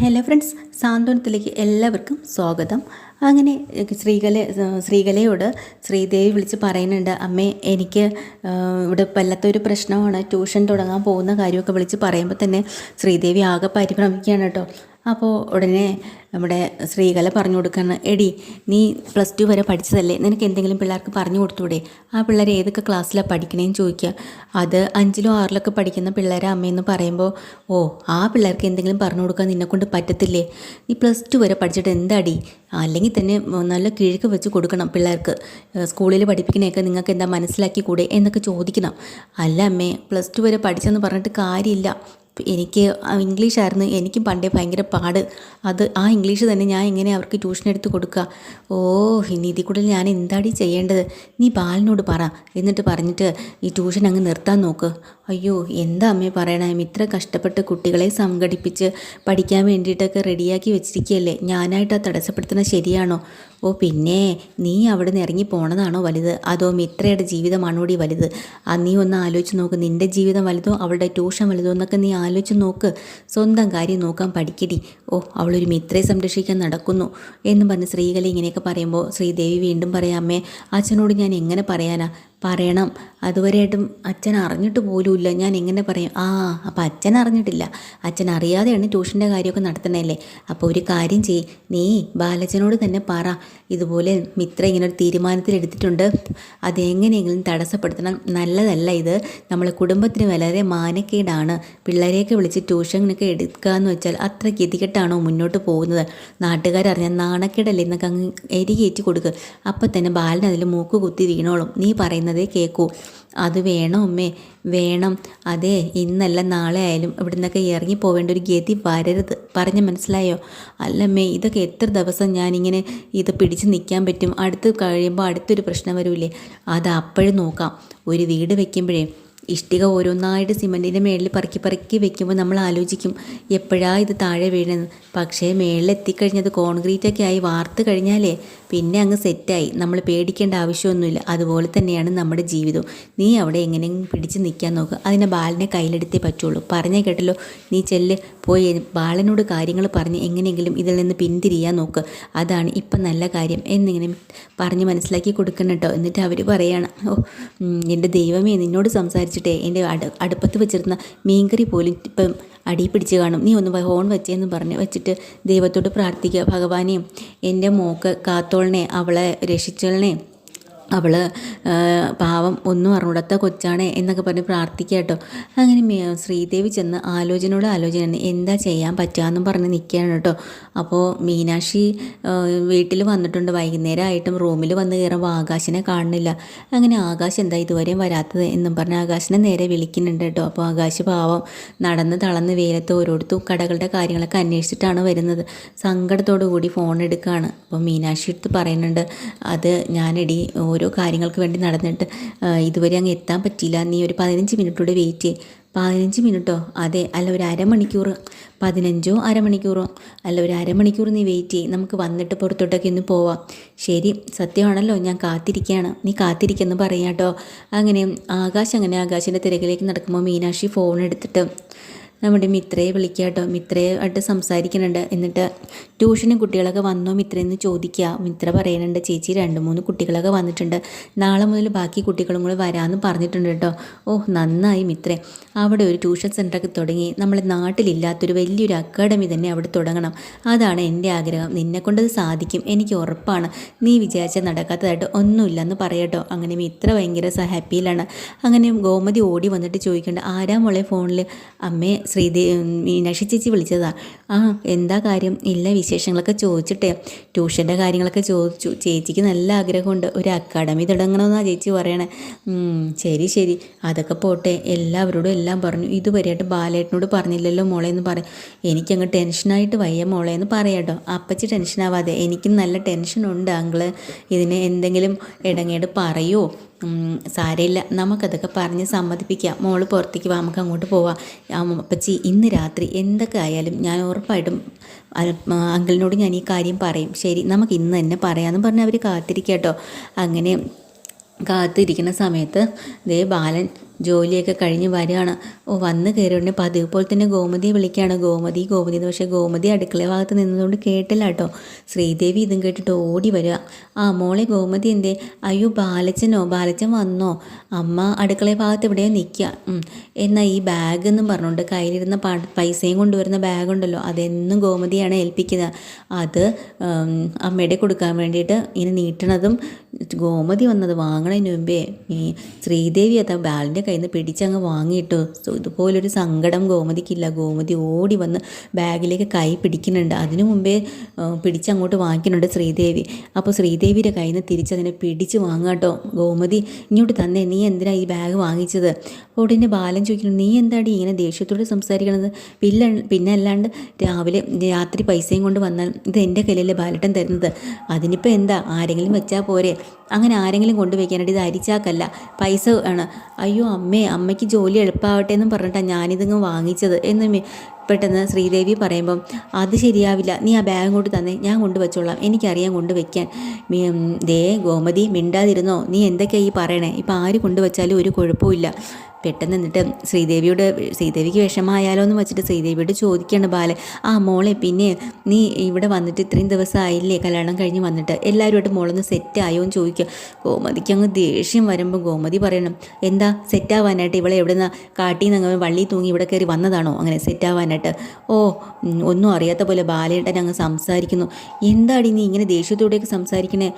Hello friends, സാന്ത്വനത്തിലേക്ക് എല്ലാവർക്കും സ്വാഗതം. അങ്ങനെ ശ്രീകലയോട് ശ്രീദേവി വിളിച്ച് പറയുന്നുണ്ട്, അമ്മേ എനിക്ക് ഇവിടെ വല്ലാത്തൊരു പ്രശ്നമാണ്, ട്യൂഷൻ തുടങ്ങാൻ പോകുന്ന കാര്യമൊക്കെ വിളിച്ച് പറയുമ്പോൾ തന്നെ ശ്രീദേവി ആകെ പരിഭ്രമിക്കുകയാണ് കേട്ടോ. അപ്പോൾ ഉടനെ നമ്മുടെ ശ്രീകല പറഞ്ഞു കൊടുക്കുകയാണ്, എടി നീ +2 വരെ പഠിച്ചതല്ലേ, നിനക്ക് എന്തെങ്കിലും പിള്ളേർക്ക് പറഞ്ഞു കൊടുത്തൂടെ? ആ പിള്ളേർ ഏതൊക്കെ ക്ലാസ്സിലാണ് പഠിക്കണേന്ന് ചോദിക്കുക. അത് 5ലും 6ലൊക്കെ പഠിക്കുന്ന പിള്ളേരെ അമ്മയെന്ന് പറയുമ്പോൾ, ഓ ആ പിള്ളേർക്ക് എന്തെങ്കിലും പറഞ്ഞു കൊടുക്കാൻ നിന്നെക്കൊണ്ട് പറ്റത്തില്ലേ? നീ +2 വരെ പഠിച്ചിട്ട് എന്താടി? അല്ലെങ്കിൽ തന്നെ നല്ല കിഴക്ക് വെച്ച് കൊടുക്കണം പിള്ളേർക്ക്. സ്കൂളിൽ പഠിപ്പിക്കണേക്കെ നിങ്ങൾക്ക് എന്താ മനസ്സിലാക്കി കൂടെ എന്നൊക്കെ ചോദിക്കണം. അല്ല അമ്മേ, +2 വരെ പഠിച്ചെന്ന് പറഞ്ഞിട്ട് കാര്യമില്ല. എനിക്ക് ഇംഗ്ലീഷായിരുന്നു എനിക്ക് പണ്ടേ ഭയങ്കര പാട്. ആ ഇംഗ്ലീഷ് തന്നെ ഞാൻ എങ്ങനെ അവർക്ക് ട്യൂഷൻ എടുത്ത് കൊടുക്കുക? ഓ ഇനി ഇതിൽ കൂടുതൽ ഞാൻ എന്താടി ചെയ്യേണ്ടത്? നീ ബാലനോട് പറ, എന്നിട്ട് പറഞ്ഞിട്ട് ഈ ട്യൂഷൻ അങ്ങ് നിർത്താൻ നോക്ക്. അയ്യോ എന്താ അമ്മേ പറയണേ, ഇത്ര കഷ്ടപ്പെട്ട് കുട്ടികളെ സംഘടിപ്പിച്ച് പഠിക്കാൻ വേണ്ടിയിട്ടൊക്കെ റെഡിയാക്കി വെച്ചിരിക്കുകയല്ലേ, ഞാനായിട്ട് ആ തടസ്സപ്പെടുത്തുന്നത് ശരിയാണോ? ഓ പിന്നെ നീ അവിടെ നിന്ന് ഇറങ്ങി പോണതാണോ വലുത്, അതോ മിത്രയുടെ ജീവിതമാണോടി വലുത്? നീ ഒന്ന് ആലോചിച്ച് നോക്ക്, നിൻ്റെ ജീവിതം വലുതോ അവളുടെ ട്യൂഷൻ വലുതോ എന്നൊക്കെ നീ ആലോചിച്ച് നോക്ക്. സ്വന്തം കാര്യം നോക്കാൻ പഠിക്കടി. ഓ അവളൊരു മിത്രയെ സംരക്ഷിക്കാൻ നടക്കുന്നു എന്ന് പറഞ്ഞ് ശ്രീകല ഇങ്ങനെയൊക്കെ പറയുമ്പോൾ ശ്രീദേവി വീണ്ടും പറയാം, അമ്മേ അച്ഛനോട് ഞാൻ എങ്ങനെ പറയാനാ? പറയണം, അതുവരെയായിട്ടും അച്ഛൻ അറിഞ്ഞിട്ട് പോലുമില്ല, ഞാൻ എങ്ങനെ പറയും? അപ്പം അച്ഛൻ അറിഞ്ഞിട്ടില്ല, അച്ഛൻ അറിയാതെയാണ് ട്യൂഷൻ്റെ കാര്യമൊക്കെ നടത്തണല്ലേ. അപ്പോൾ ഒരു കാര്യം ചെയ്യ്, നീ ബാലച്ചനോട് തന്നെ പറ, ഇതുപോലെ മിത്ര ഇങ്ങനെ ഒരു തീരുമാനത്തിലെടുത്തിട്ടുണ്ട്, അതെങ്ങനെയെങ്കിലും തടസ്സപ്പെടുത്തണം. നല്ലതല്ല ഇത്, നമ്മളെ കുടുംബത്തിന് വളരെ മാനക്കേടാണ്. പിള്ളേരെയൊക്കെ വിളിച്ച് ട്യൂഷനൊക്കെ എടുക്കുക എന്ന് വെച്ചാൽ അത്ര ഗതികെട്ടാണോ മുന്നോട്ട് പോകുന്നത്? നാട്ടുകാരറിഞ്ഞാൽ നാണക്കേടല്ലേ എന്നൊക്കെ അങ്ങ് എരികേറ്റി കൊടുക്കുക. അപ്പം തന്നെ ബാലൻ അതിൽ മൂക്ക് കുത്തി വീണോളും. നീ പറയുന്നതേ കേൾക്കൂ. അത് വേണം അമ്മേ, വേണം. അതെ, ഇന്നല്ല നാളെ ആയാലും ഇവിടെ നിന്നൊക്കെ ഇറങ്ങിപ്പോവേണ്ട ഒരു ഗതി വരരുത്, പറഞ്ഞ് മനസ്സിലായോ? അല്ലമ്മേ, ഇതൊക്കെ എത്ര ദിവസം ഞാനിങ്ങനെ ഇത് പിടിച്ച് നിൽക്കാൻ പറ്റും? അടുത്ത് കഴിയുമ്പോൾ അടുത്തൊരു പ്രശ്നം വരൂലേ? അത് അപ്പോഴും നോക്കാം. ഒരു വീട് വെക്കുമ്പോഴേ ഇഷ്ടിക ഓരോന്നായിട്ട് സിമൻറ്റിൻ്റെ മേളിൽ പറക്കി വെക്കുമ്പോൾ നമ്മൾ ആലോചിക്കും എപ്പോഴാണ് ഇത് താഴെ വീഴുന്നത്. പക്ഷേ മേളിലെത്തിക്കഴിഞ്ഞത് കോൺക്രീറ്റൊക്കെ ആയി വാർത്ത് കഴിഞ്ഞാലേ പിന്നെ അങ്ങ് സെറ്റായി, നമ്മൾ പേടിക്കേണ്ട ആവശ്യമൊന്നുമില്ല. അതുപോലെ തന്നെയാണ് നമ്മുടെ ജീവിതവും. നീ അവിടെ എങ്ങനെയെങ്കിലും പിടിച്ച് നിൽക്കാൻ നോക്കുക, അതിനെ ബാലനെ കയ്യിലെടുത്തേ പറ്റുള്ളൂ. പറഞ്ഞേ കേട്ടല്ലോ, നീ ചെല്ല്, പോയി ബാലനോട് കാര്യങ്ങൾ പറഞ്ഞ് എങ്ങനെയെങ്കിലും ഇതിൽ നിന്ന് പിന്തിരിയാൻ നോക്ക്, അതാണ് ഇപ്പം നല്ല കാര്യം എന്നിങ്ങനെ പറഞ്ഞ് മനസ്സിലാക്കി കൊടുക്കണം കേട്ടോ. എന്നിട്ട് അവർ പറയാണ്, ഓ എൻ്റെ ദൈവമേ, നിന്നോട് സംസാരിച്ചിട്ടേ എൻ്റെ അടുപ്പത്ത് വെച്ചിരുന്ന മീൻകറി പോലും ഇപ്പം അടി പിടിച്ച് കാണും. നീ ഒന്ന് ഫോൺ വെച്ചേന്ന് പറഞ്ഞ് വെച്ചിട്ട് ദൈവത്തോട് പ്രാർത്ഥിക്കുക, ഭഗവാനെയും എൻ്റെ മോക്ക് കാത്തോളനെ, അവളെ രക്ഷിച്ചോളനെ, അവൾ പാവം ഒന്നും അറിഞ്ഞൂടാത്ത കൊച്ചാണ് എന്നൊക്കെ പറഞ്ഞ് പ്രാർത്ഥിക്കുക കേട്ടോ. അങ്ങനെ ശ്രീദേവി ചെന്ന് ആലോചനയാണ് എന്താ ചെയ്യാൻ പറ്റുകയെന്നും പറഞ്ഞ് നിൽക്കുകയാണ് കേട്ടോ. അപ്പോൾ മീനാക്ഷി വീട്ടിൽ വന്നിട്ടുണ്ട്. വൈകുന്നേരം ആയിട്ടും റൂമിൽ വന്ന് കയറുമ്പോൾ ആകാശിനെ കാണുന്നില്ല. അങ്ങനെ ആകാശ് എന്താ ഇതുവരെയും വരാത്തത് എന്നും പറഞ്ഞ് ആകാശിനെ നേരെ വിളിക്കുന്നുണ്ട് കേട്ടോ. അപ്പോൾ ആകാശ് പാവം നടന്ന് തളർന്ന് വെയിലത്ത് ഓരോരുത്തും കടകളുടെ കാര്യങ്ങളൊക്കെ അന്വേഷിച്ചിട്ടാണ് വരുന്നത്. സങ്കടത്തോടു കൂടി ഫോൺ എടുക്കുകയാണ്. അപ്പോൾ മീനാക്ഷി എടുത്ത് പറയുന്നുണ്ട്, അത് ഞാനെടി ഓരോ കാര്യങ്ങൾക്ക് വേണ്ടി നടന്നിട്ട് ഇതുവരെ അങ്ങ് എത്താൻ പറ്റിയില്ല, നീ ഒരു 15 മിനിറ്റൂടെ വെയിറ്റ് ചെയ്യ്. 15 മിനിറ്റോ? അതെ, അല്ല ഒരു അരമണിക്കൂർ. 15ഓ അരമണിക്കൂറോ? അല്ല ഒരു അരമണിക്കൂർ നീ വെയിറ്റ് ചെയ്യ്, നമുക്ക് വന്നിട്ട് പുറത്തോട്ടൊക്കെ ഒന്ന് പോവാം. ശരി, സത്യമാണല്ലോ, ഞാൻ കാത്തിരിക്കുകയാണ്, നീ കാത്തിരിക്കുമെന്ന് പറയാം കേട്ടോ. അങ്ങനെ ആകാശിൻ്റെ തിരക്കിലേക്ക് നടക്കുമ്പോൾ മീനാക്ഷി ഫോൺ എടുത്തിട്ട് നമ്മുടെ മിത്രയെ വിളിക്കുക കേട്ടോ. മിത്രയായിട്ട് സംസാരിക്കുന്നുണ്ട്. എന്നിട്ട് ട്യൂഷന് കുട്ടികളൊക്കെ വന്നോ മിത്രയെന്ന് ചോദിക്കുക. മിത്ര പറയുന്നുണ്ട്, ചേച്ചി 2-3 കുട്ടികളൊക്കെ വന്നിട്ടുണ്ട്, നാളെ മുതൽ ബാക്കി കുട്ടികളും കൂടെ വരാമെന്ന് പറഞ്ഞിട്ടുണ്ട് കേട്ടോ. ഓ നന്നായി മിത്രേ, അവിടെ ഒരു ട്യൂഷൻ സെൻ്ററൊക്കെ തുടങ്ങി നമ്മുടെ നാട്ടിലില്ലാത്തൊരു വലിയൊരു അക്കാഡമി തന്നെ അവിടെ തുടങ്ങണം, അതാണ് എൻ്റെ ആഗ്രഹം. നിന്നെക്കൊണ്ടത് സാധിക്കും, എനിക്ക് ഉറപ്പാണ്. നീ വിചാരിച്ചാൽ നടക്കാത്തതായിട്ട് ഒന്നുമില്ലെന്ന് പറയട്ടോ. അങ്ങനെ മിത്ര ഭയങ്കര ഹാപ്പിയിലാണ്. അങ്ങനെ ഗോമതി ഓടി വന്നിട്ട് ചോദിക്കേണ്ട, ആരാ മോളെ ഫോണിൽ? അമ്മേ മീനാക്ഷി ചേച്ചി വിളിച്ചതാ. എന്താ കാര്യം? ഇല്ല, വിശേഷങ്ങളൊക്കെ ചോദിച്ചിട്ടേ, ട്യൂഷൻ്റെ കാര്യങ്ങളൊക്കെ ചോദിച്ചു. ചേച്ചിക്ക് നല്ല ആഗ്രഹമുണ്ട്, ഒരു അക്കാഡമി തുടങ്ങണമെന്നാണ് ചേച്ചി പറയണേ. ശരി, അതൊക്കെ പോട്ടെ, എല്ലാവരോടും എല്ലാം പറഞ്ഞു, ഇതുവരെയായിട്ട് ബാലേട്ടനോട് പറഞ്ഞില്ലല്ലോ മോളെ എന്ന് പറയും. എനിക്കങ്ങ് ടെൻഷനായിട്ട് വയ്യ മോളെ എന്ന് പറയാട്ടോ. അപ്പച്ചി ടെൻഷനാവാതെ, എനിക്കും നല്ല ടെൻഷനുണ്ട് അങ്കിള്, ഇതിന് എന്തെങ്കിലും ഇടങ്ങേട് പറയുമോ? സാരമില്ല, നമുക്കതൊക്കെ പറഞ്ഞ് സമ്മതിപ്പിക്കാം. മോള് പുറത്തേക്ക് വാ, നമുക്ക് അങ്ങോട്ട് പോവാം. അപ്പച്ചി ഇന്ന് രാത്രി എന്തൊക്കെ ആയാലും ഞാൻ ഉറപ്പായിട്ടും അങ്കിളിനോട് ഞാൻ ഈ കാര്യം പറയും. ശരി, നമുക്ക് ഇന്ന് തന്നെ പറയാമെന്ന് പറഞ്ഞ് അവർ കാത്തിരിക്കാം കേട്ടോ. അങ്ങനെ കാത്തിരിക്കുന്ന സമയത്ത് ബാലൻ ജോലിയൊക്കെ കഴിഞ്ഞ് വരികയാണ്. വന്ന് കയറിയുടനെ പതിവ് പോലെ തന്നെ ഗോമതിയെ വിളിക്കുകയാണ്. ഗോമതി ഗോമതി എന്ന്. പക്ഷേ ഗോമതി അടുക്കള ഭാഗത്ത് നിന്നതുകൊണ്ട് കേട്ടില്ല കേട്ടോ. ശ്രീദേവി ഇതും കേട്ടിട്ട് ഓടി വരിക. മോളെ ഗോമതി എന്തേ? അയ്യോ ബാലച്ചൻ വന്നോ? അമ്മ അടുക്കള ഭാഗത്ത് എവിടെയോ നിൽക്കുക. എന്നാൽ ഈ ബാഗ് എന്നും പറഞ്ഞുകൊണ്ട് കയ്യിലിരുന്ന പൈസയും കൊണ്ടുവരുന്ന ബാഗുണ്ടല്ലോ, അതെന്നും ഗോമതിയാണ് ഏൽപ്പിക്കുന്നത്. അത് അമ്മയുടെ കൊടുക്കാൻ വേണ്ടിയിട്ട് ഇങ്ങനെ നീട്ടണതും ഗോമതി വന്നത് വാങ്ങണതിന് മുമ്പേ ഈ ശ്രീദേവി അത് ബാലിൻ്റെ കയ്യിൽ നിന്ന് പിടിച്ചങ്ങ് വാങ്ങിയിട്ടു. ഇതുപോലൊരു സങ്കടം ഗോമതിക്കില്ല. ഗോമതി ഓടി വന്ന് ബാഗിലേക്ക് കൈ പിടിക്കുന്നുണ്ട്. അതിനു മുമ്പേ പിടിച്ചങ്ങോട്ട് വാങ്ങിക്കുന്നുണ്ട് ശ്രീദേവി. അപ്പോൾ ശ്രീദേവിയുടെ കയ്യിൽ നിന്ന് തിരിച്ചതിനെ പിടിച്ച് വാങ്ങാട്ടോ. ഗോമതി ഇങ്ങോട്ട് തന്നെ, നീ എന്തിനാ ഈ ബാഗ് വാങ്ങിച്ചത്? അപ്പോൾ ഉടനെ ബാലൻ ചോദിക്കുന്നു, നീ എന്താടി ഇങ്ങനെ ദേഷ്യത്തോട് സംസാരിക്കണത്? പിന്നെ അല്ലാണ്ട് രാത്രി പൈസയും കൊണ്ട് വന്നാൽ ഇത് എൻ്റെ കയ്യിലല്ലേ ബാലട്ടൻ തരുന്നത്? അതിനിപ്പോൾ എന്താ, ആരെങ്കിലും വെച്ചാൽ പോരെ? അങ്ങനെ ആരെങ്കിലും കൊണ്ടുവയ്ക്കാനായിട്ട് ഇത് അരിച്ചാക്കല്ല, പൈസ ആണ്. അയ്യോ അമ്മയ്ക്ക് ജോലി എളുപ്പമാവട്ടെ എന്നും പറഞ്ഞിട്ടാണ് ഞാനിതങ്ങ് വാങ്ങിച്ചത് എന്ന് പെട്ടെന്ന് ശ്രീദേവി പറയുമ്പം, അത് ശരിയാവില്ല, നീ ആ ബാഗ് കൊണ്ട് തന്നെ, ഞാൻ കൊണ്ടുവച്ചോളാം, എനിക്കറിയാം കൊണ്ടുവയ്ക്കാൻ. ദേ ഗോമതി മിണ്ടാതിരുന്നോ, നീ എന്തൊക്കെയാണ് ഈ പറയണേ? ഇപ്പം ആര് കൊണ്ടുവച്ചാലും ഒരു കുഴപ്പമില്ല. പെട്ടെന്ന് എന്നിട്ട് ശ്രീദേവിക്ക് വിഷമമായാലോ എന്ന് വെച്ചിട്ട് ശ്രീദേവിയോട് ചോദിക്കുകയാണ് ബാലൻ. മോളെ, പിന്നെ നീ ഇവിടെ വന്നിട്ട് ഇത്രയും ദിവസമായില്ലേ കല്യാണം കഴിഞ്ഞ് വന്നിട്ട്, എല്ലാവരുമായിട്ട് മോളൊന്ന് സെറ്റായോ എന്ന് ചോദിക്കുക. ഗോമതിക്ക് അങ്ങ് ദേഷ്യം വരുമ്പോൾ ഗോമതി പറയണം, എന്താ സെറ്റാവാനായിട്ട്? ഇവളെ എവിടെ നിന്ന് കാട്ടിൽ നിന്ന് വള്ളി തൂങ്ങി ഇവിടെ കയറി വന്നതാണോ അങ്ങനെ സെറ്റാവാനായിട്ട്? ഒന്നും അറിയാത്ത പോലെ ബാലേട്ടൻ അങ്ങ് സംസാരിക്കുന്നു. എന്താടി നീ ഇങ്ങനെ ദേഷ്യത്തോടെയൊക്കെ സംസാരിക്കണേ?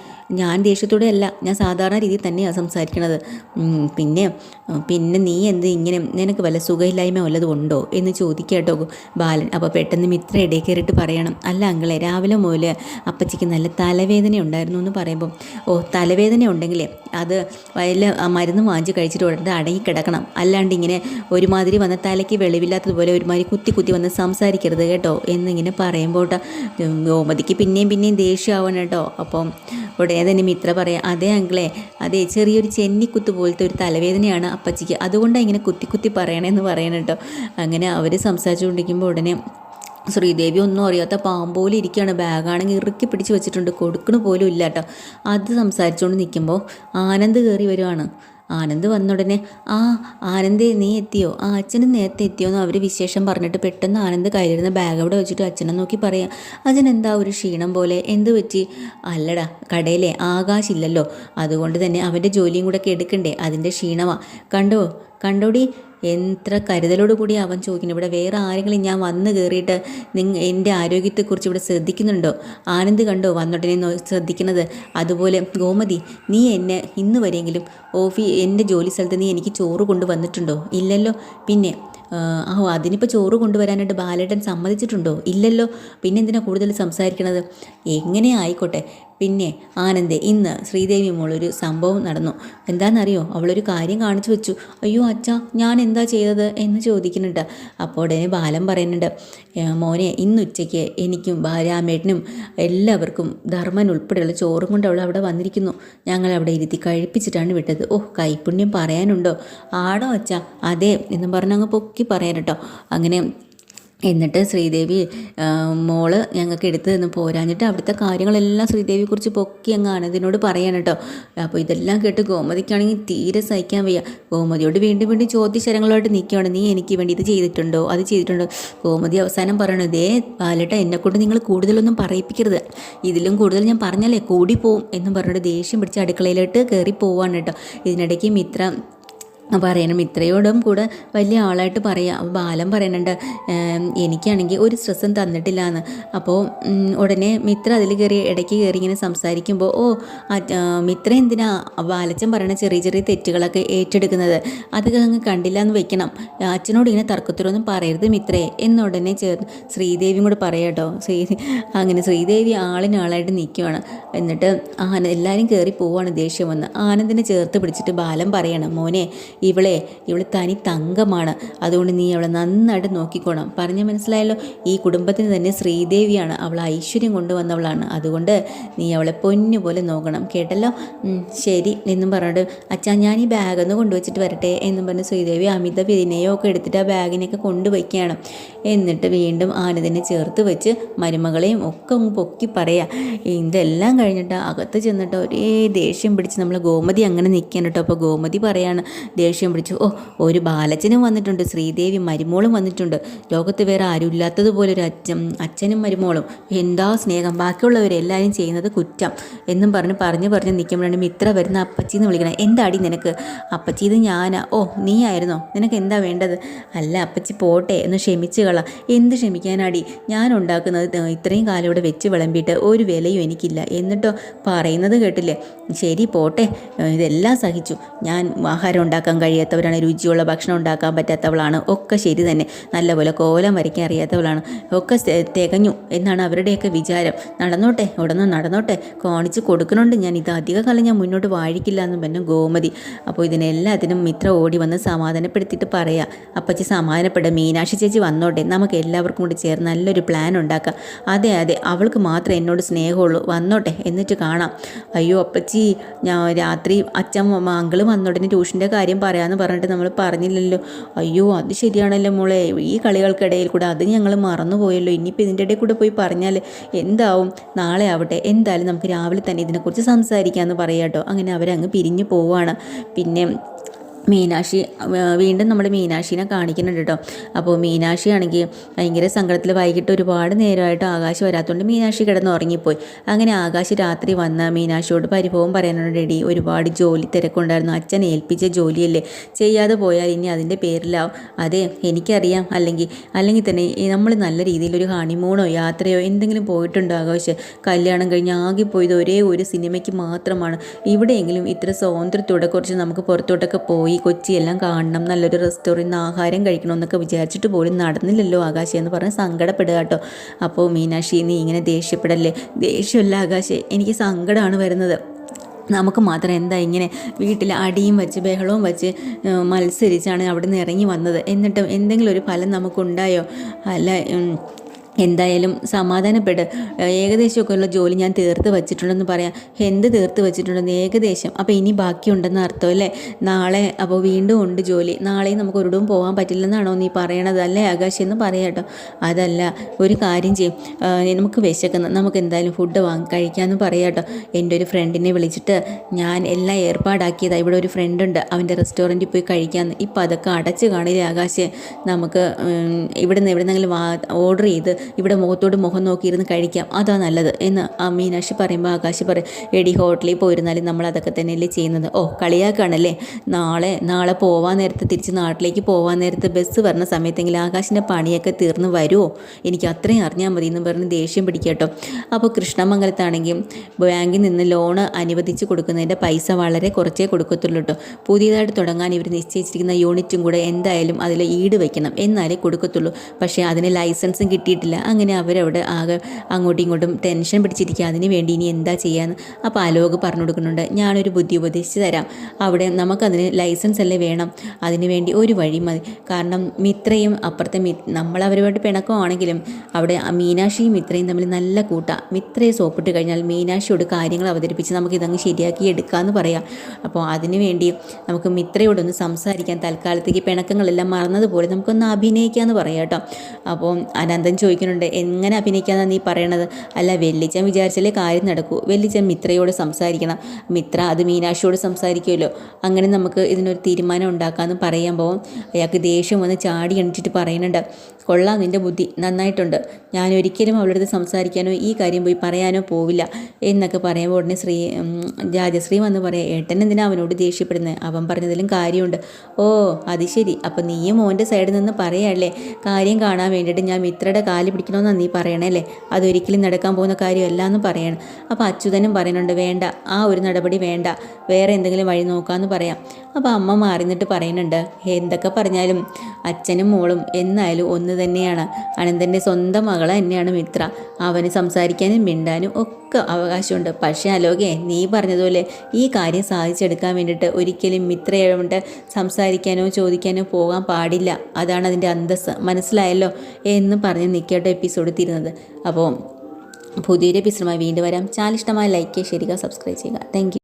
ഞാൻ ദേഷ്യത്തോടെ അല്ല, ഞാൻ സാധാരണ രീതിയിൽ തന്നെയാണ് സംസാരിക്കണത്. പിന്നെ നീ എന്ത് ഇങ്ങനെ, നിനക്ക് വല്ല സുഖമില്ലായ്മ വല്ലതും ഉണ്ടോ എന്ന് ചോദിക്കാട്ടോ ബാലൻ. അപ്പോൾ പെട്ടെന്ന് മിത്ര ഇടയിൽ കയറിയിട്ട് പറയണം, അല്ല അങ്ങളെ, രാവിലെ മുതൽ അപ്പച്ചിക്ക് നല്ല തലവേദന ഉണ്ടായിരുന്നു എന്ന് പറയുമ്പം, തലവേദന ഉണ്ടെങ്കിലേ അത് വല്ല മരുന്ന് വാങ്ങിച്ച് കഴിച്ചിട്ട് ഉടനെ അടങ്ങി കിടക്കണം, അല്ലാണ്ട് ഇങ്ങനെ ഒരുമാതിരി വന്ന തലയ്ക്ക് വെളിവില്ലാത്തതുപോലെ ഒരുമാതിരി കുത്തി വന്ന് സംസാരിക്കരുത് കേട്ടോ എന്നിങ്ങനെ പറയുമ്പോട്ട് ഗോമതിക്ക് പിന്നെയും ദേഷ്യമാവണം കേട്ടോ. അപ്പം ഉടനെ തന്നെ മിത്ര പറയാം, അതേ അങ്കിളെ, അതേ ചെറിയൊരു ചെന്നിക്കുത്ത് പോലത്തെ ഒരു തലവേദനയാണ് അപ്പച്ചിക്ക്, അതുകൊണ്ടാണ് ഇങ്ങനെ കുത്തി പറയണമെന്ന് പറയണം കേട്ടോ. അങ്ങനെ അവർ സംസാരിച്ചുകൊണ്ടിരിക്കുമ്പോൾ ഉടനെ ശ്രീദേവി ഒന്നും അറിയാത്ത പാമ്പോലും ഇരിക്കുകയാണ്. ബാഗാണെങ്കിൽ ഇറുക്കി പിടിച്ച് വെച്ചിട്ടുണ്ട്, കൊടുക്കണ പോലും ഇല്ല കേട്ടോ. അത് സംസാരിച്ചുകൊണ്ട് നിൽക്കുമ്പോൾ ആനന്ദ് കയറി വരുവാണ്. ആനന്ദ് വന്ന ഉടനെ, ആനന്ദേ നീ എത്തിയോ? അച്ഛനും നേരത്തെ എത്തിയോ എന്ന് അവർ വിശേഷം പറഞ്ഞിട്ട് പെട്ടെന്ന് ആനന്ദ് കയ്യിലിരുന്ന ബാഗ് അവിടെ വെച്ചിട്ട് അച്ഛനെ നോക്കി പറയാം, അച്ഛനെന്താ ഒരു ക്ഷീണം പോലെ, എന്ത് പറ്റി? അല്ലടാ, കടയിലെ ആകാശില്ലല്ലോ, അതുകൊണ്ട് തന്നെ അവൻ്റെ ജോലിയും കൂടെ ഒക്കെ എടുക്കണ്ടേ, അതിൻ്റെ ക്ഷീണമാണ്. കണ്ടോടി എത്ര കരുതലോട് കൂടി അവൻ ചോദിക്കുന്നു. ഇവിടെ വേറെ ആരെങ്കിലും ഞാൻ വന്ന് കയറിയിട്ട് എൻ്റെ ആരോഗ്യത്തെക്കുറിച്ച് ഇവിടെ ശ്രദ്ധിക്കുന്നുണ്ടോ? ആനന്ദ് കണ്ടോ വന്നോട്ടനെ ശ്രദ്ധിക്കുന്നത്? അതുപോലെ ഗോമതി, നീ എന്നെ ഇന്ന് വരെയെങ്കിലും എൻ്റെ ജോലി സ്ഥലത്ത് നീ എനിക്ക് ചോറ് കൊണ്ടുവന്നിട്ടുണ്ടോ? ഇല്ലല്ലോ. പിന്നെ അതിനിപ്പോൾ ചോറ് കൊണ്ടുവരാനായിട്ട് ബാലേട്ടൻ സമ്മതിച്ചിട്ടുണ്ടോ? ഇല്ലല്ലോ. പിന്നെ എന്തിനാ കൂടുതൽ സംസാരിക്കണത്? എങ്ങനെ ആയിക്കോട്ടെ. പിന്നെ ആനന്ദേ, ഇന്ന് ശ്രീദേവി മോളൊരു സംഭവം നടന്നു. എന്താണെന്നറിയോ? അവളൊരു കാര്യം കാണിച്ചു വെച്ചു. അയ്യോ അച്ഛാ, ഞാൻ എന്താ ചെയ്തത് എന്ന് ചോദിക്കുന്നുണ്ട്. അപ്പോൾ ഉടനെ ബാലൻ പറയുന്നുണ്ട്, മോനെ, ഇന്ന് ഉച്ചയ്ക്ക് എനിക്കും രാമേട്ടനും എല്ലാവർക്കും ധർമ്മൻ ഉൾപ്പെടെയുള്ള ചോറും കൊണ്ട് അവൾ അവിടെ വന്നിരിക്കുന്നു. ഞങ്ങൾ അവിടെ ഇരുത്തി കഴിപ്പിച്ചിട്ടാണ് വിട്ടത്. കൈപ്പുണ്യം പറയാനുണ്ടോ? ആടോ അച്ഛാ? അതെ എന്നും പറഞ്ഞങ്ങ് പൊക്കി പറയാൻ കേട്ടോ. അങ്ങനെ എന്നിട്ട് ശ്രീദേവി മോള് ഞങ്ങൾക്ക് എടുത്ത് നിന്ന് പോരാഞ്ഞിട്ട് അവിടുത്തെ കാര്യങ്ങളെല്ലാം ശ്രീദേവിയെക്കുറിച്ച് പൊക്കി അങ്ങ് ആനന്ദിനോട് പറയാൻ കേട്ടോ. അപ്പോൾ ഇതെല്ലാം കേട്ട് ഗോമതിക്കാണെങ്കിൽ തീരെ സഹിക്കാൻ വയ്യ. ഗോമതിയോട് വീണ്ടും ചോദ്യശരങ്ങളായിട്ട് നിൽക്കുകയാണ്, നീ എനിക്ക് വേണ്ടി ഇത് ചെയ്തിട്ടുണ്ടോ, അത് ചെയ്തിട്ടുണ്ടോ? ഗോമതി അവസാനം പറയണത്, ബാലേട്ട, എന്നെക്കൊണ്ട് നിങ്ങൾ കൂടുതലൊന്നും പറയിപ്പിക്കരുത്, ഇതിലും കൂടുതൽ ഞാൻ പറഞ്ഞാലേ കൂടി പോവും എന്നും പറഞ്ഞിട്ട് ദേഷ്യം പിടിച്ച് അടുക്കളയിലോട്ട് കയറി പോവാണ് കേട്ടോ. ഇതിനിടയ്ക്ക് മിത്രയോടും കൂടെ വലിയ ആളായിട്ട് പറയാം. ബാലൻ പറയുന്നുണ്ട്, എനിക്കാണെങ്കിൽ ഒരു സ്ട്രെസ്സും തന്നിട്ടില്ല എന്ന്. അപ്പോൾ ഉടനെ മിത്ര അതിൽ ഇടയ്ക്ക് കയറി ഇങ്ങനെ സംസാരിക്കുമ്പോൾ, മിത്ര എന്തിനാ ബാലച്ചൻ പറയുന്ന ചെറിയ തെറ്റുകളൊക്കെ ഏറ്റെടുക്കുന്നത്? അതൊക്കെ അങ്ങ് കണ്ടില്ല എന്ന് വെക്കണം. അച്ഛനോട് ഇങ്ങനെ തർക്കത്തിലൊന്നും പറയരുത് മിത്രയെ എന്നുടനെ ശ്രീദേവിയും കൂടെ പറയാട്ടോ. അങ്ങനെ ശ്രീദേവി ആളിനാളായിട്ട് നിൽക്കുവാണ്. എന്നിട്ട് എല്ലാവരും കയറി പോവാണ് ദേഷ്യം വന്ന്. ആനന്ദിനെ ചേർത്ത് പിടിച്ചിട്ട് ബാലൻ പറയണം, മോനെ, ഇവള് തനി തങ്കമാണ്, അതുകൊണ്ട് നീ അവളെ നന്നായിട്ട് നോക്കിക്കോണം. പറഞ്ഞ മനസ്സിലായല്ലോ? ഈ കുടുംബത്തിന് തന്നെ ശ്രീദേവിയാണ് അവൾ ഐശ്വര്യം കൊണ്ടുവന്നവളാണ്, അതുകൊണ്ട് നീ അവളെ പൊന്നുപോലെ നോക്കണം, കേട്ടല്ലോ? ശരി എന്നും പറഞ്ഞിട്ട്, അച്ഛാ ഞാൻ ഈ ബാഗൊന്ന് കൊണ്ടുവച്ചിട്ട് വരട്ടെ എന്നും പറഞ്ഞ് ശ്രീദേവി അമിത വിനയമൊക്കെ എടുത്തിട്ട് ആ ബാഗിനെയൊക്കെ കൊണ്ടുവയ്ക്കുകയാണ്. എന്നിട്ട് വീണ്ടും ആനന്ദിനെ ചേർത്ത് വെച്ച് മരുമകളെയും ഒക്കെ അങ്ങ് പൊക്കി പറയാം. ഇതെല്ലാം കഴിഞ്ഞിട്ട് അകത്ത് ചെന്നിട്ട് ഒരേ ദേഷ്യം പിടിച്ച് നമ്മൾ ഗോമതി അങ്ങനെ നിൽക്കാൻ കേട്ടോ. അപ്പോൾ ഗോമതി പറയാണ്, ദേഷ്യം പിടിച്ചു. ഓ, ഒരു ബാലച്ചനും വന്നിട്ടുണ്ട്, ശ്രീദേവി മരുമോളും വന്നിട്ടുണ്ട്, ലോകത്ത് വേറെ ആരും ഇല്ലാത്തതുപോലെ ഒരു അച്ഛനും മരുമോളും, എന്താ സ്നേഹം, ബാക്കിയുള്ളവരെല്ലാവരും ചെയ്യുന്നത് കുറ്റം എന്നും പറഞ്ഞ് നിൽക്കുമ്പോഴാണ് മിത്ര വരുന്ന അപ്പച്ചിന്ന് വിളിക്കണം. എന്താടി നിനക്ക്? അപ്പച്ചി ഇത് ഞാനാ. ഓ, നീ ആയിരുന്നോ? നിനക്ക് എന്താ വേണ്ടത്? അല്ല അപ്പച്ചി പോട്ടെ, എന്ന് ക്ഷമിച്ചു കള. എന്ത് ക്ഷമിക്കാനാടി? ഞാൻ ഉണ്ടാക്കുന്നത് ഇത്രയും കാലം ഇവിടെ വെച്ച് വിളമ്പിയിട്ട് ഒരു വിലയും എനിക്കില്ല, എന്നിട്ടോ പറയുന്നത് കേട്ടില്ലേ? ശരി പോട്ടെ, ഇതെല്ലാം സഹിച്ചു. ഞാൻ ആഹാരം ഉണ്ടാക്കാൻ കഴിയാത്തവരാണ്, രുചിയുള്ള ഭക്ഷണം ഉണ്ടാക്കാൻ പറ്റാത്തവളാണ്, ഒക്കെ ശരി തന്നെ, നല്ലപോലെ കോലം വരയ്ക്കാൻ അറിയാത്തവളാണ്, ഒക്കെ തികഞ്ഞു എന്നാണ് അവരുടെയൊക്കെ വിചാരം. നടന്നോട്ടെ, ഉടനെ നടന്നോട്ടെ, കാണിച്ച് കൊടുക്കണുണ്ട് ഞാൻ. ഇത് അധികകാലം ഞാൻ മുന്നോട്ട് വാഴിക്കില്ല എന്ന് പറഞ്ഞു ഗോമതി. അപ്പോൾ ഇതിനെല്ലാത്തിനും മിത്ര ഓടി വന്ന് സമാധാനപ്പെടുത്തിയിട്ട് പറയാം, അപ്പച്ചി സമാധാനപ്പെടുക, മീനാക്ഷി ചേച്ചി വന്നോട്ടെ, നമുക്ക് എല്ലാവർക്കും കൂടി ചേർന്ന് നല്ലൊരു പ്ലാൻ ഉണ്ടാക്കാം. അതെ അതെ, അവൾക്ക് മാത്രമേ എന്നോട് സ്നേഹമുള്ളൂ, വന്നോട്ടെ, എന്നിട്ട് കാണാം. അയ്യോ അപ്പച്ചി, ഞാൻ രാത്രി അച്ഛൻ അങ്കിള് വന്നോടനെ ട്യൂഷൻ്റെ കാര്യം പറയാമെന്ന് പറഞ്ഞിട്ട് നമ്മൾ പറഞ്ഞില്ലല്ലോ. അയ്യോ അത് ശരിയാണല്ലോ മോളെ, ഈ കളികൾക്കിടയിൽ കൂടെ അത് ഞങ്ങൾ മറന്നുപോയല്ലോ. ഇനിയിപ്പോൾ ഇതിൻ്റെ ഇടയിൽ കൂടെ പോയി പറഞ്ഞാൽ എന്താവും? നാളെ ആവട്ടെ, എന്തായാലും നമുക്ക് രാവിലെ തന്നെ ഇതിനെക്കുറിച്ച് സംസാരിക്കാമെന്ന് പറയാം കേട്ടോ. അങ്ങനെ അവരങ്ങ് പിരിഞ്ഞു പോവുകയാണ്. പിന്നെ മീനാക്ഷി വീണ്ടും നമ്മുടെ മീനാക്ഷീനെ കാണിക്കുന്നുണ്ട് കേട്ടോ. അപ്പോൾ മീനാക്ഷി ആണെങ്കിൽ ഭയങ്കര സങ്കടത്തിൽ വൈകിട്ട് ഒരുപാട് നേരമായിട്ട് ആകാശ് വരാത്തതുകൊണ്ട് മീനാക്ഷി കിടന്ന് ഉറങ്ങിപ്പോയി. അങ്ങനെ ആകാശ് രാത്രി വന്ന് മീനാക്ഷിയോട് പരിഭവം പറയാനുണ്ട്. റെഡി, ഒരുപാട് ജോലി തിരക്കുണ്ടായിരുന്നു, അച്ഛൻ ഏൽപ്പിച്ച ജോലിയല്ലേ, ചെയ്യാതെ പോയാൽ ഇനി അതിൻ്റെ പേരിലാവും. അതെ എനിക്കറിയാം, അല്ലെങ്കിൽ തന്നെ നമ്മൾ നല്ല രീതിയിലൊരു ഹണിമൂണോ യാത്രയോ എന്തെങ്കിലും പോയിട്ടുണ്ടോ ആകാശ്? കല്യാണം കഴിഞ്ഞ് ആകെ പോയത് ഒരേ ഒരു സിനിമയ്ക്ക് മാത്രമാണ്. ഇവിടെയെങ്കിലും ഇത്ര സ്വാതന്ത്ര്യത്തോടെ കുറച്ച് നമുക്ക് പുറത്തോട്ടൊക്കെ പോയി കൊച്ചിയെല്ലാം കാണണം, നല്ലൊരു റെസ്റ്റോറൻറ്റ് ആഹാരം കഴിക്കണം എന്നൊക്കെ വിചാരിച്ചിട്ട് പോലും നടന്നില്ലല്ലോ ആകാശ് എന്ന് പറഞ്ഞ് സങ്കടപ്പെടുക കേട്ടോ. അപ്പോൾ മീനാക്ഷി, നീ ഇങ്ങനെ ദേഷ്യപ്പെടല്ലേ? ദേഷ്യമല്ല ആകാശേ, എനിക്ക് സങ്കടമാണ് വരുന്നത്. നമുക്ക് മാത്രം എന്താ ഇങ്ങനെ വീട്ടിൽ അടിയും വെച്ച് ബഹളവും വെച്ച് മത്സരിച്ചാണ് അവിടെ നിന്ന് ഇറങ്ങി വന്നത്, എന്നിട്ടും എന്തെങ്കിലും ഒരു ഫലം നമുക്കുണ്ടായോ? അല്ല, എന്തായാലും സമാധാനപ്പെട്ട്, ഏകദേശമൊക്കെ ഉള്ള ജോലി ഞാൻ തീർത്ത് വച്ചിട്ടുണ്ടെന്ന് പറയാം. എന്ത് തീർത്ത് വച്ചിട്ടുണ്ടെന്ന്? ഏകദേശം. അപ്പോൾ ഇനി ബാക്കിയുണ്ടെന്ന് അർത്ഥം അല്ലേ? നാളെ അപ്പോൾ വീണ്ടും ഉണ്ട് ജോലി, നാളെയും നമുക്ക് ഒരിടവും പോകാൻ പറ്റില്ലെന്നാണോ നീ പറയണത്? അല്ലേ ആകാശ് എന്ന് പറയാം കേട്ടോ. അതല്ല, ഒരു കാര്യം ചെയ്യും, നമുക്ക് വിശക്കുന്നു, നമുക്ക് എന്തായാലും ഫുഡ് കഴിക്കാമെന്ന് പറയാം കേട്ടോ. എൻ്റെ ഒരു ഫ്രണ്ടിനെ വിളിച്ചിട്ട് ഞാൻ എല്ലാം ഏർപ്പാടാക്കിയതാണ്, ഇവിടെ ഒരു ഫ്രണ്ടുണ്ട്, അവൻ്റെ റെസ്റ്റോറൻറ്റിൽ പോയി കഴിക്കാമെന്ന്. ഇപ്പം അതൊക്കെ അടച്ച് കാണില്ലേ ആകാശ്? നമുക്ക് ഇവിടെ നിന്ന് എവിടെന്നെങ്കിലും ഓർഡർ ചെയ്ത് ഇവിടെ മുഖത്തോട് മുഖം നോക്കിയിരുന്ന് കഴിക്കാം, അതാ നല്ലത് എന്ന് മീനാക്ഷി പറയുമ്പോൾ ആകാശ് പറയും, എടി ഹോട്ടലിൽ പോയിരുന്നാലും നമ്മൾ അതൊക്കെ തന്നെയല്ലേ ചെയ്യുന്നത്. ഓ, കളിയാക്കാണല്ലേ? നാളെ പോവാൻ നേരത്ത്, തിരിച്ച് നാട്ടിലേക്ക് പോവാൻ നേരത്ത് ബസ് വരുന്ന സമയത്തെങ്കിലും ആകാശിൻ്റെ പണിയൊക്കെ തീർന്ന് വരുമോ? എനിക്ക് അത്രയും അറിഞ്ഞാൽ മതി എന്ന് പറഞ്ഞ് ദേഷ്യം പിടിക്കട്ടോ. അപ്പോൾ കൃഷ്ണമംഗലത്താണെങ്കിൽ ബാങ്കിൽ നിന്ന് ലോണ് അനുവദിച്ച് കൊടുക്കുന്നതിൻ്റെ പൈസ വളരെ കുറച്ചേ കൊടുക്കത്തുള്ളൂ കേട്ടോ. പുതിയതായിട്ട് തുടങ്ങാൻ ഇവർ നിശ്ചയിച്ചിരിക്കുന്ന യൂണിറ്റും കൂടെ എന്തായാലും അതിൽ ഈട് വയ്ക്കണം, എന്നാലേ കൊടുക്കത്തുള്ളൂ. പക്ഷേ അതിന് ലൈസൻസും കിട്ടിയിട്ടില്ല. അങ്ങനെ അവരവിടെ ആകെ അങ്ങോട്ടും ഇങ്ങോട്ടും ടെൻഷൻ പിടിച്ചിരിക്കുക, അതിന് വേണ്ടി ഇനി എന്താ ചെയ്യാന്ന്. അപ്പോൾ അലോക് പറഞ്ഞു കൊടുക്കുന്നുണ്ട്, ഞാനൊരു ബുദ്ധി ഉപദേശിച്ച് തരാം, അവിടെ നമുക്കതിന് ലൈസൻസ് അല്ലേ വേണം, അതിന് വേണ്ടി ഒരു വഴി മതി. കാരണം മിത്രയും അപ്പുറത്തെ നമ്മളവരുമായിട്ട് പിണക്കമാണെങ്കിലും അവിടെ മീനാക്ഷിയും മിത്രയും തമ്മിൽ നല്ല കൂട്ടാണ്. മിത്രയെ സോപ്പിട്ട് കഴിഞ്ഞാൽ മീനാക്ഷിയോട് കാര്യങ്ങൾ അവതരിപ്പിച്ച് നമുക്കിതങ്ങ് ശരിയാക്കി എടുക്കാമെന്ന് പറയാം. അപ്പോൾ അതിനു വേണ്ടി നമുക്ക് മിത്രയോടൊന്ന് സംസാരിക്കാൻ, തൽക്കാലത്തേക്ക് പിണക്കങ്ങളെല്ലാം മറന്നതുപോലെ നമുക്കൊന്ന് അഭിനയിക്കാമെന്ന് പറയാം കേട്ടോ. അപ്പോൾ അനന്തൻ ചോദിക്കുന്നുണ്ട്, എങ്ങനെ അഭിനയിക്കാമെന്നാണ് നീ പറയണത്? അല്ല, വെല്ലിച്ചൻ വിചാരിച്ചാലേ കാര്യം നടക്കൂ, വെല്ലിച്ചൻ മിത്രയോട് സംസാരിക്കണം, മിത്ര അത് മീനാക്ഷിയോട് സംസാരിക്കുമല്ലോ, അങ്ങനെ നമുക്ക് ഇതിനൊരു തീരുമാനം ഉണ്ടാക്കാമെന്ന് പറയാൻ പോകും. അയാൾക്ക് ദേഷ്യം വന്ന് ചാടി എണിച്ചിട്ട് പറയുന്നുണ്ട്, കൊള്ളാം, നിൻ്റെ ബുദ്ധി നന്നായിട്ടുണ്ട്, ഞാൻ ഒരിക്കലും അവളുടെ അടുത്ത് സംസാരിക്കാനോ ഈ കാര്യം പോയി പറയാനോ പോവില്ല എന്നൊക്കെ പറയുമ്പോൾ ഉടനെ രാജശ്രീ വന്ന് പറയാം, ഏട്ടൻ എന്തിനാ അവനോട് ദേഷ്യപ്പെടുന്നത്? അവൻ പറഞ്ഞതിലും കാര്യമുണ്ട്. ഓ അത് ശരി, അപ്പം നീയും മോൻ്റെ സൈഡിൽ നിന്ന് പറയാല്ലേ, കാര്യം കാണാൻ വേണ്ടിയിട്ട് ഞാൻ മിത്രയുടെ കാല് പിടിക്കണമെന്നാണ് നീ പറയണല്ലേ? അതൊരിക്കലും നടക്കാൻ പോകുന്ന കാര്യമല്ല എന്ന് പറയണം. അപ്പോൾ അച്യുതനും പറയുന്നുണ്ട്, വേണ്ട, ആ ഒരു നടപടി വേണ്ട, വേറെ എന്തെങ്കിലും വഴി നോക്കാമെന്ന് പറയാം. അപ്പോൾ അമ്മ മാറിന്നിട്ട് പറയുന്നുണ്ട്, എന്തൊക്കെ പറഞ്ഞാലും അച്ഛനും മോളും എന്നായാലും ഒന്ന് തന്നെയാണ്. അനന്തൻ്റെ സ്വന്തം മകളെ തന്നെയാണ് മിത്ര, അവന് സംസാരിക്കാനും മിണ്ടാനും ഒക്കെ അവകാശമുണ്ട്. പക്ഷേ അലോകെ, നീ പറഞ്ഞതുപോലെ ഈ കാര്യം സാധിച്ചെടുക്കാൻ വേണ്ടിയിട്ട് ഒരിക്കലും മിത്രയോട് സംസാരിക്കാനോ ചോദിക്കാനോ പോകാൻ പാടില്ല, അതാണ് അതിൻ്റെ അന്തസ്സ്, മനസ്സിലായല്ലോ എന്ന് പറഞ്ഞ് നിൽക്കട്ടെ എപ്പിസോഡ് തീരുന്നത്. അപ്പോൾ പുതിയൊരു എപ്പിസോഡുമായി വീണ്ടും വരാം. ചാനൽ ഇഷ്ടമായ ലൈക്ക് ചെയ്യുക, സബ്സ്ക്രൈബ് ചെയ്യുക. താങ്ക്